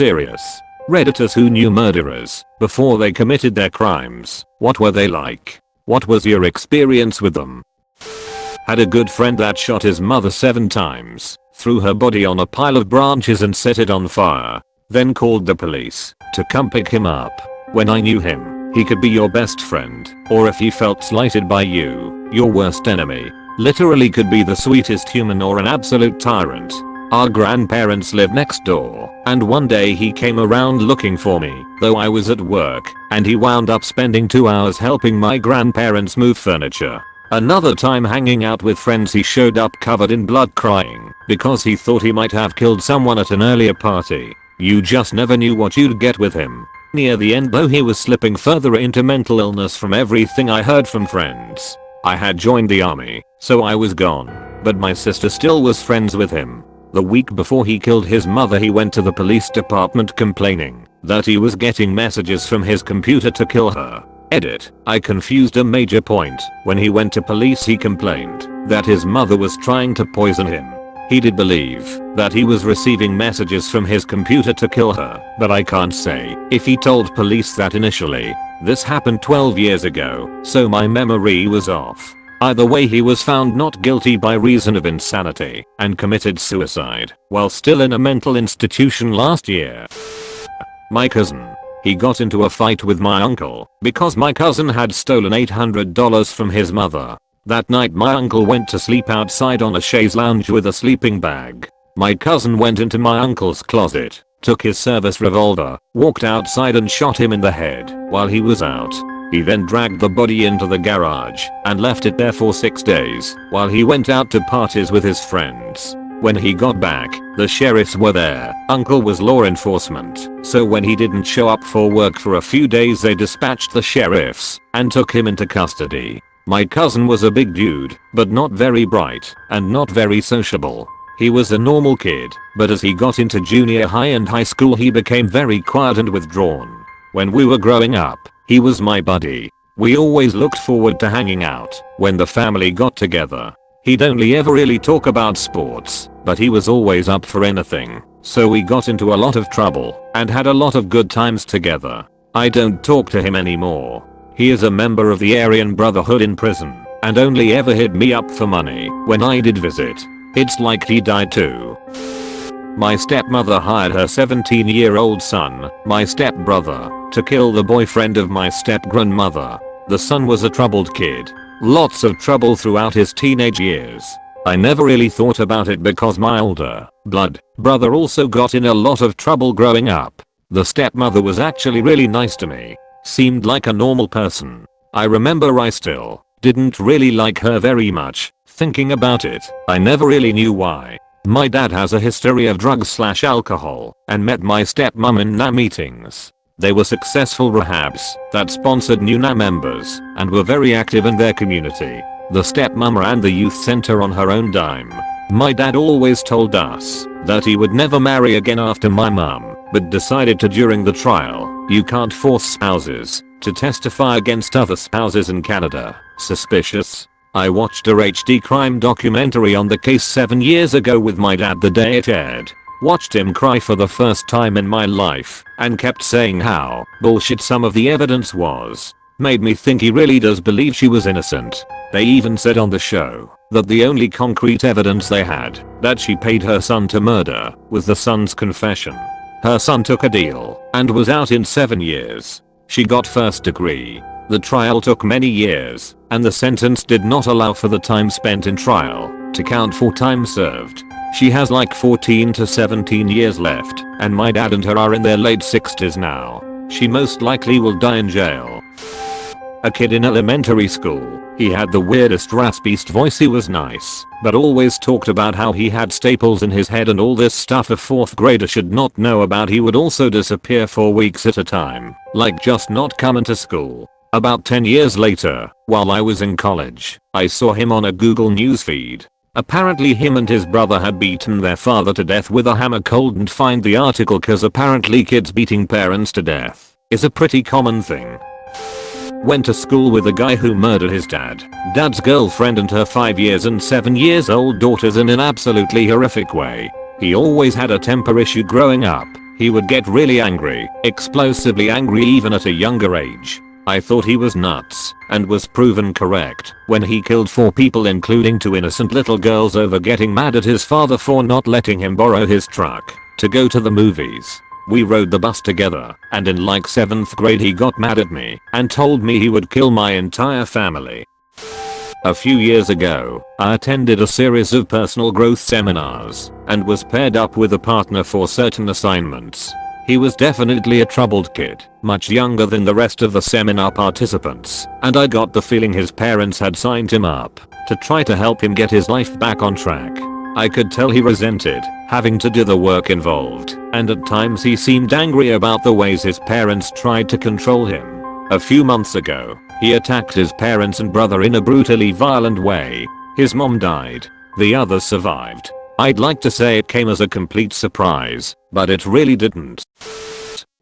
serious. Redditors who knew murderers before they committed their crimes. What were they like? What was your experience with them? Had a good friend that shot his mother 7 times, threw her body on a pile of branches and set it on fire. Then called the police to come pick him up. When I knew him, he could be your best friend, or if he felt slighted by you, your worst enemy. Literally could be the sweetest human or an absolute tyrant. Our grandparents lived next door, and one day he came around looking for me, though I was at work, and he wound up spending 2 hours helping my grandparents move furniture. Another time hanging out with friends he showed up covered in blood crying, because he thought he might have killed someone at an earlier party. You just never knew what you'd get with him. Near the end though he was slipping further into mental illness from everything I heard from friends. I had joined the army, so I was gone, but my sister still was friends with him. The week before he killed his mother he went to the police department complaining that he was getting messages from his computer to kill her. Edit. I confused a major point. When he went to police he complained that his mother was trying to poison him. He did believe that he was receiving messages from his computer to kill her, but I can't say if he told police that initially. This happened 12 years ago, so my memory was off. Either way he was found not guilty by reason of insanity and committed suicide while still in a mental institution last year. My cousin. He got into a fight with my uncle because my cousin had stolen $800 from his mother. That night my uncle went to sleep outside on a chaise lounge with a sleeping bag. My cousin went into my uncle's closet, took his service revolver, walked outside and shot him in the head while he was out. He then dragged the body into the garage and left it there for 6 days while he went out to parties with his friends. When he got back, the sheriffs were there. Uncle was law enforcement, so when he didn't show up for work for a few days they dispatched the sheriffs and took him into custody. My cousin was a big dude, but not very bright and not very sociable. He was a normal kid, but as he got into junior high and high school he became very quiet and withdrawn. When we were growing up, he was my buddy. We always looked forward to hanging out when the family got together. He'd only ever really talk about sports, but he was always up for anything, so we got into a lot of trouble and had a lot of good times together. I don't talk to him anymore. He is a member of the Aryan Brotherhood in prison and only ever hit me up for money when I did visit. It's like he died too. My stepmother hired her 17-year-old son, my stepbrother, to kill the boyfriend of my step-grandmother. The son was a troubled kid. Lots of trouble throughout his teenage years. I never really thought about it because my older blood brother also got in a lot of trouble growing up. The stepmother was actually really nice to me. Seemed like a normal person. I remember I still didn't really like her very much. Thinking about it, I never really knew why. My dad has a history of drugs/alcohol and met my stepmom in NA meetings. They were successful rehabs that sponsored new NA members and were very active in their community. The stepmom ran the youth center on her own dime. My dad always told us that he would never marry again after my mom, but decided to during the trial. You can't force spouses to testify against other spouses in Canada. Suspicious. I watched a HD crime documentary on the case 7 years ago with my dad the day it aired. Watched him cry for the first time in my life and kept saying how bullshit some of the evidence was. Made me think he really does believe she was innocent. They even said on the show that the only concrete evidence they had that she paid her son to murder was the son's confession. Her son took a deal and was out in 7 years. She got first degree. The trial took many years and the sentence did not allow for the time spent in trial to count for time served. She has like 14 to 17 years left and my dad and her are in their late 60s now. She most likely will die in jail. A kid in elementary school. He had the weirdest raspiest voice. He was nice, but always talked about how he had staples in his head and all this stuff a 4th grader should not know about. He would also disappear for weeks at a time, like just not coming to school. About 10 years later, while I was in college, I saw him on a Google News feed. Apparently him and his brother had beaten their father to death with a hammer. Couldn't find the article cause apparently kids beating parents to death is a pretty common thing. Went to school with a guy who murdered his dad's girlfriend and her 5 years and 7 years old daughters in an absolutely horrific way. He always had a temper issue growing up. He would get really angry, explosively angry even at a younger age. I thought he was nuts, and was proven correct when he killed 4 people including 2 innocent little girls over getting mad at his father for not letting him borrow his truck to go to the movies. We rode the bus together, and in like 7th grade he got mad at me and told me he would kill my entire family. A few years ago, I attended a series of personal growth seminars and was paired up with a partner for certain assignments. He was definitely a troubled kid, much younger than the rest of the seminar participants, and I got the feeling his parents had signed him up to try to help him get his life back on track. I could tell he resented having to do the work involved, and at times he seemed angry about the ways his parents tried to control him. A few months ago, he attacked his parents and brother in a brutally violent way. His mom died. The others survived. I'd like to say it came as a complete surprise, but it really didn't.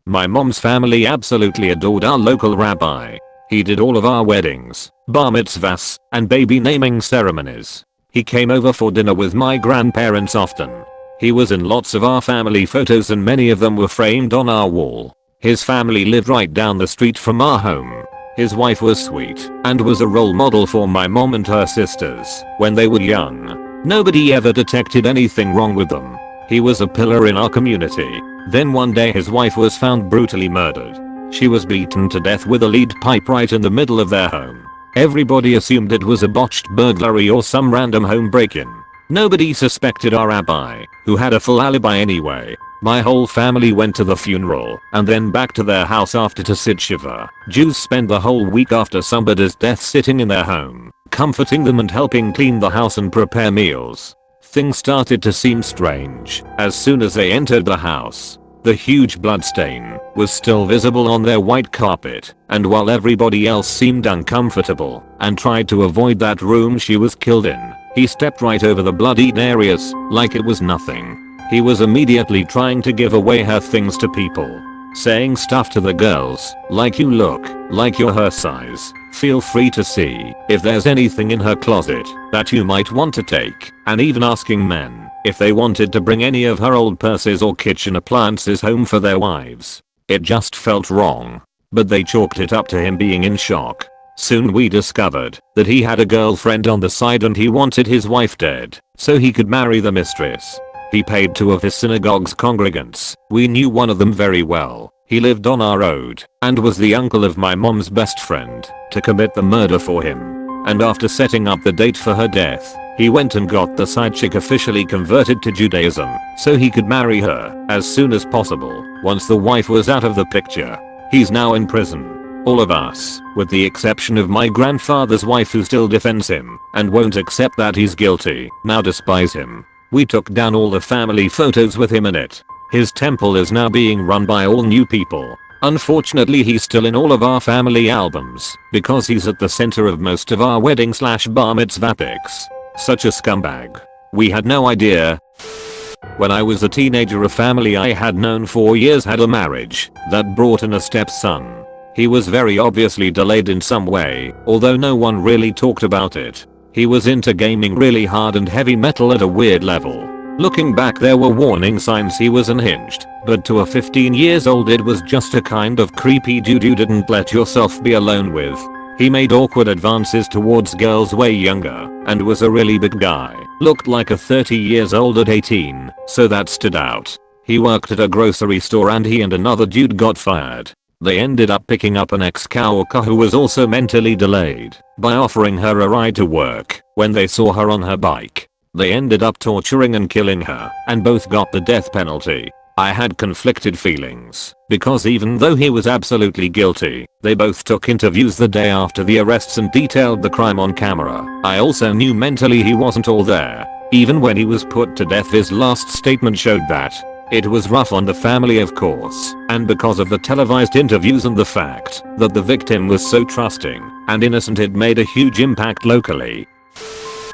My mom's family absolutely adored our local rabbi. He did all of our weddings, bar mitzvahs, and baby naming ceremonies. He came over for dinner with my grandparents often. He was in lots of our family photos and many of them were framed on our wall. His family lived right down the street from our home. His wife was sweet and was a role model for my mom and her sisters when they were young. Nobody ever detected anything wrong with them. He was a pillar in our community. Then one day his wife was found brutally murdered. She was beaten to death with a lead pipe right in the middle of their home. Everybody assumed it was a botched burglary or some random home break-in. Nobody suspected our rabbi, who had a full alibi anyway. My whole family went to the funeral and then back to their house after to sit shiva. Jews spend the whole week after somebody's death sitting in their home, comforting them and helping clean the house and prepare meals. Things started to seem strange as soon as they entered the house. The huge bloodstain was still visible on their white carpet, and while everybody else seemed uncomfortable and tried to avoid that room she was killed in, he stepped right over the bloodied areas like it was nothing. He was immediately trying to give away her things to people, saying stuff to the girls like, "You look like you're her size. Feel free to see if there's anything in her closet that you might want to take," and even asking men if they wanted to bring any of her old purses or kitchen appliances home for their wives. It just felt wrong, but they chalked it up to him being in shock. Soon we discovered that he had a girlfriend on the side and he wanted his wife dead so he could marry the mistress. He paid 2 of his synagogue's congregants. We knew one of them very well. He lived on our road and was the uncle of my mom's best friend, to commit the murder for him. And after setting up the date for her death, he went and got the side chick officially converted to Judaism so he could marry her as soon as possible once the wife was out of the picture. He's now in prison. All of us, with the exception of my grandfather's wife who still defends him and won't accept that he's guilty, now despise him. We took down all the family photos with him in it. His temple is now being run by all new people. Unfortunately he's still in all of our family albums because he's at the center of most of our wedding/bar mitzvah pics. Such a scumbag. We had no idea. When I was a teenager, a family I had known for years had a marriage that brought in a stepson. He was very obviously delayed in some way, although no one really talked about it. He was into gaming really hard and heavy metal at a weird level. Looking back, there were warning signs he was unhinged, but to a 15 years old it was just a kind of creepy dude you didn't let yourself be alone with. He made awkward advances towards girls way younger and was a really big guy. Looked like a 30 years old at 18, so that stood out. He worked at a grocery store and he and another dude got fired. They ended up picking up an ex-coworker who was also mentally delayed by offering her a ride to work when they saw her on her bike. They ended up torturing and killing her and both got the death penalty. I had conflicted feelings because even though he was absolutely guilty, they both took interviews the day after the arrests and detailed the crime on camera. I also knew mentally he wasn't all there. Even when he was put to death, his last statement showed that. It was rough on the family, of course, and because of the televised interviews and the fact that the victim was so trusting and innocent, it made a huge impact locally.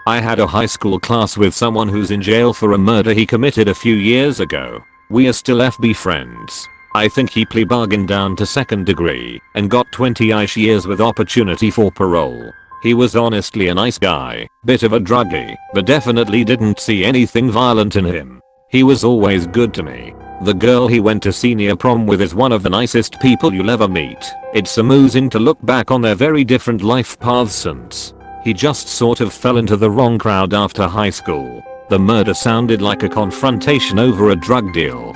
I had a high school class with someone who's in jail for a murder he committed a few years ago. We are still FB friends. I think he plea bargained down to 2nd degree and got 20-ish years with opportunity for parole. He was honestly a nice guy, bit of a druggie, but definitely didn't see anything violent in him. He was always good to me. The girl he went to senior prom with is one of the nicest people you'll ever meet. It's amusing to look back on their very different life paths since. He just sort of fell into the wrong crowd after high school. The murder sounded like a confrontation over a drug deal.